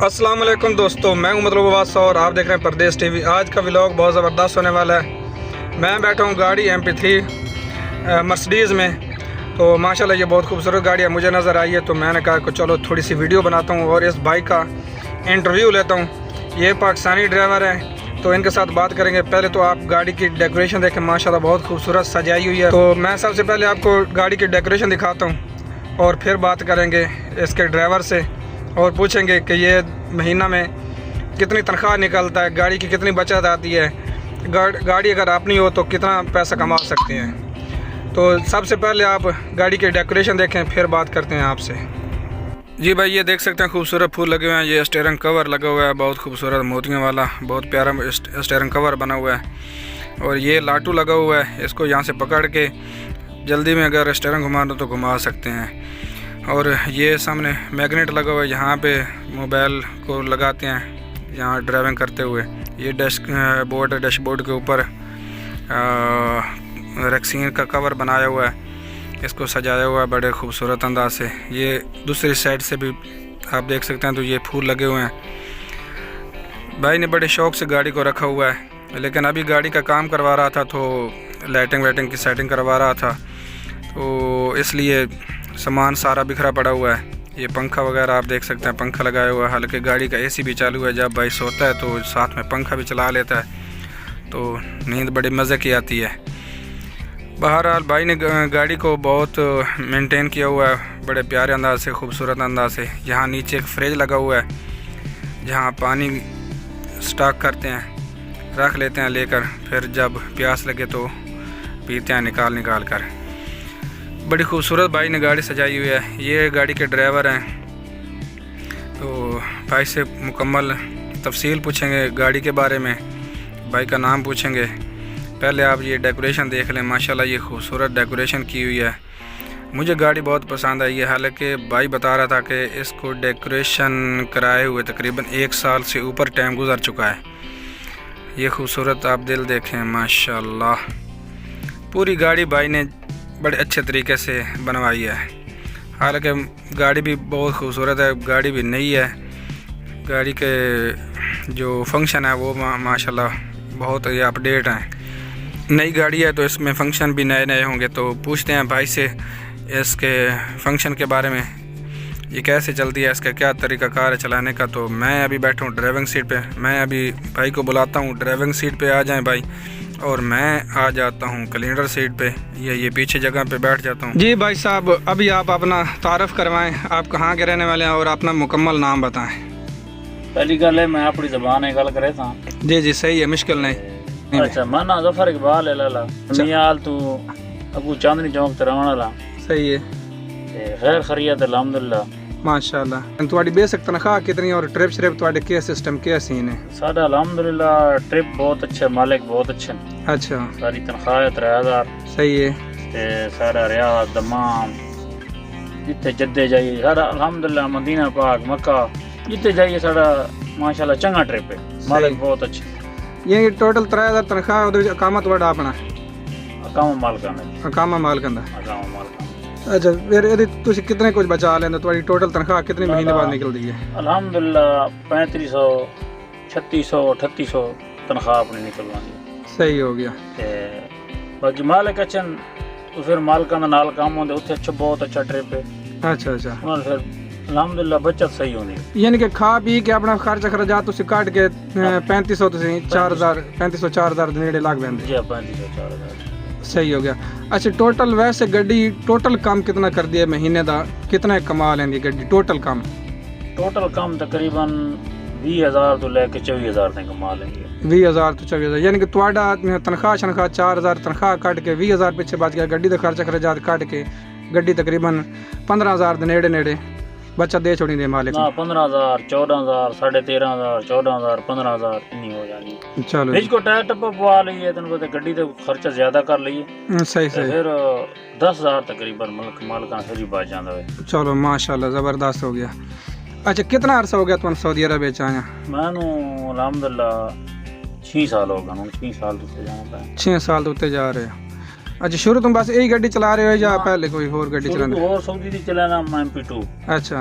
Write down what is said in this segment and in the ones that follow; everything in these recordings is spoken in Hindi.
अस्सलाम वालेकुम दोस्तों, मैं उमर अब्बास और आप देख रहे हैं परदेश टीवी। आज का व्लॉग बहुत ज़बरदस्त होने वाला है। मैं बैठा हूँ गाड़ी MP3 मर्सिडीज़ में। तो माशाल्लाह ये बहुत खूबसूरत गाड़ी है, मुझे नज़र आई है तो मैंने कहा कि चलो थोड़ी सी वीडियो बनाता हूँ और इस बाइक का इंटरव्यू लेता हूँ। ये पाकिस्तानी ड्राइवर हैं तो इनके साथ बात करेंगे। पहले तो आप गाड़ी की डेकोरेशन देखें, माशाल्लाह बहुत खूबसूरत सजाई हुई है। तो मैं सबसे पहले आपको गाड़ी की डेकोरेशन दिखाता हूँ और फिर बात करेंगे इसके ड्राइवर से और पूछेंगे कि ये महीना में कितनी तनख्वाह निकलता है, गाड़ी की कितनी बचत आती है, गाड़ी अगर अपनी हो तो कितना पैसा कमा सकते हैं। तो सबसे पहले आप गाड़ी की डेकोरेशन देखें, फिर बात करते हैं आपसे। जी भाई, ये देख सकते हैं खूबसूरत फूल लगे हुए हैं। ये स्टीयरिंग कवर लगा हुआ है, बहुत खूबसूरत मोतियों वाला, बहुत प्यारा स्टीयरिंग कवर बना हुआ है। और ये लाटू लगा हुआ है, इसको यहाँ से पकड़ के जल्दी में अगर स्टीयरिंग घुमा दो तो घुमा सकते हैं। और ये सामने मैग्नेट लगा हुआ है, यहाँ पे मोबाइल को लगाते हैं यहाँ ड्राइविंग करते हुए। ये डैशबोर्ड के ऊपर रेक्सीन का कवर बनाया हुआ है, इसको सजाया हुआ है बड़े खूबसूरत अंदाज से। ये दूसरी साइड से भी आप देख सकते हैं तो ये फूल लगे हुए हैं। भाई ने बड़े शौक़ से गाड़ी को रखा हुआ है, लेकिन अभी गाड़ी का काम करवा रहा था तो लाइटिंग की सेटिंग करवा रहा था, तो इसलिए सामान सारा बिखरा पड़ा हुआ है। ये पंखा वगैरह आप देख सकते हैं, पंखा लगाया हुआ है। हालांकि गाड़ी का AC भी चालू है, जब भाई सोता है तो साथ में पंखा भी चला लेता है, तो नींद बड़े मज़े की आती है। बहरहाल भाई ने गाड़ी को बहुत मेंटेन किया हुआ है, बड़े प्यारे अंदाज से, खूबसूरत अंदाज से। यहाँ नीचे एक फ्रिज लगा हुआ है, जहाँ पानी स्टॉक करते हैं, रख लेते हैं लेकर, फिर जब प्यास लगे तो पीते हैं निकाल कर। बड़ी खूबसूरत भाई ने गाड़ी सजाई हुई है। ये गाड़ी के ड्राइवर हैं, तो भाई से मुकम्मल तफसील पूछेंगे गाड़ी के बारे में, भाई का नाम पूछेंगे। पहले आप ये डेकोरेशन देख लें, माशाल्लाह ये खूबसूरत डेकोरेशन की हुई है। मुझे गाड़ी बहुत पसंद आई है। हालांकि भाई बता रहा था कि इसको डेकोरेशन कराए हुए तकरीबन 1 साल से ऊपर टाइम गुजर चुका है। ये खूबसूरत आप दिल देखें, माशाल्लाह पूरी गाड़ी भाई ने बड़े अच्छे तरीके से बनवाई है। हालांकि गाड़ी भी बहुत खूबसूरत है, गाड़ी भी नई है। गाड़ी के जो फंक्शन है वो माशाल्लाह बहुत ही अपडेट हैं। नई गाड़ी है तो इसमें फ़ंक्शन भी नए होंगे। तो पूछते हैं भाई से इसके फ़ंक्शन के बारे में, ये कैसे चलती है, इसका क्या तरीक़ाकार है चलाने का। तो मैं अभी बैठा हूँ ड्राइविंग सीट पे। मैं अभी भाई को बुलाता हूँ ड्राइविंग सीट पे आ जाएं भाई, और मैं आ जाता हूँ कैलेंडर सीट पे, ये पीछे जगह पे बैठ जाता हूँ। जी भाई साहब, अभी आप अपना तारफ़ करवाएं, आप कहाँ के रहने वाले हैं और अपना मुकम्मल नाम बताएं। पहली गल है, मैं अपनी ज़बान गल करे था। जी सही है, मुश्किल नहीं। अच्छा, मैं ना ज़फर इकबाल है लाला मियाल, तू अबू चांदनी चौक ते रहने वाला। सही है, खैर खैरियत अल्हम्दुलिल्लाह माशाल्लाह। तुम्हारी बेसिक तनख्वाह कितनी और ट्रिप श्रिप तुम्हारे क्या सिस्टम क्या सीन है? साडा अल्हम्दुलिल्लाह ट्रिप बहुत अच्छा, मालिक बहुत अच्छे। अच्छा, सारी तनख्वाह 3000। सही है। ते सारा रियाद दमाम जिथे जद्दे जाइए, सारा अल्हम्दुलिल्लाह मदीना पाक मक्का जिथे जाइए सारा माशाल्लाह चंगा ट्रिप है, मालिक बहुत अच्छे। ये टोटल 3000 तनख्वाह ਉਹਦੇ ਇਕਾਮਤ ਤੁਹਾਡਾ ਆਪਣਾ ਅਕਾਮਾ ਮਾਲਕਾਂ ਦਾ। ਇਕਾਮਾ ਮਾਲਕਾਂ ਦਾ। ਅਕਾਮਾ ਮਾਲਕਾਂ। अच्छा, फिर यदि ਤੁਸੀਂ कितने कुछ बचा लेंगे, तुम्हारी टोटल तनख्वाह कितने महीने बाद निकलती है? अल्हम्दुलिल्लाह 3500 3600 3800 तनख्वाह अपनी निकलवानी। सही हो गया। ते बाकी मालिक अच्छे, फिर मालकां दा नाल काम होंदे, उत्थे अच्छा बहुत अच्छा ट्रिप है। अच्छा उन्हां फिर अल्हम्दुलिल्लाह बचत सही होंदी है। यानी कि खा पी के अपना खर्च खर्चात ਤੁਸੀਂ ਕੱਢ ਕੇ 3500 ਤੁਸੀਂ 4000 3500 4000 ਦੇ ਨੇੜੇ ਲੱਗ ਪੈਂਦੇ। जी 3500 4000 सही हो गया। अच्छा, टोटल वैसे गड्डी टोटल काम कितना कर दिया महीने का, कितना कमा लेंदी गड्डी टोटल काम तकरीबन 20000 तो लेके 24000 तक कमा लेंगे। 20000 तो 24000, यानी कि ਤੁਹਾਡਾ तनख्वाह 4000 तनख्वाह ਕੱਢ के 20000 ਪਿੱਛੇ ਬਚ ਗਿਆ, ਗੱਡੀ ਦਾ ਖਰਚਾ ਖਰਚਾਤ ਕੱਢ ਕੇ ਗੱਡੀ ਤਕਰੀਬਨ 15000 ਦੇ ਨੇੜੇ बच्चा दे छोड़ी दे मालिक ना। 15000 14000 13500 14000 15000 इतनी हो जानी। चलो इसको टायर टप्पा पवा लइए, तन को गड्डी ते खर्चा ज्यादा कर लइए। सही फिर 10000 तकरीबन मालिकां फिर ही बच जांदा है। चलो माशाल्लाह जबरदस्त हो गया। अच्छा, कितना अरसा हो गया तुम सऊदी अरब विच आया? मैनू अल्हम्दुलिल्लाह 6 साल हो गए। 6 साल तो जाना पाया। 6 साल तो उत्ते जा रहे हो। अच्छा, शुरू तुम बस यही गड्डी चला रहे हो या पहले कोई और गड्डी चलाते हो? और सऊदी दी चलाना MP2। अच्छा,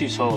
80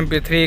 MP3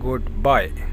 गुड बाय।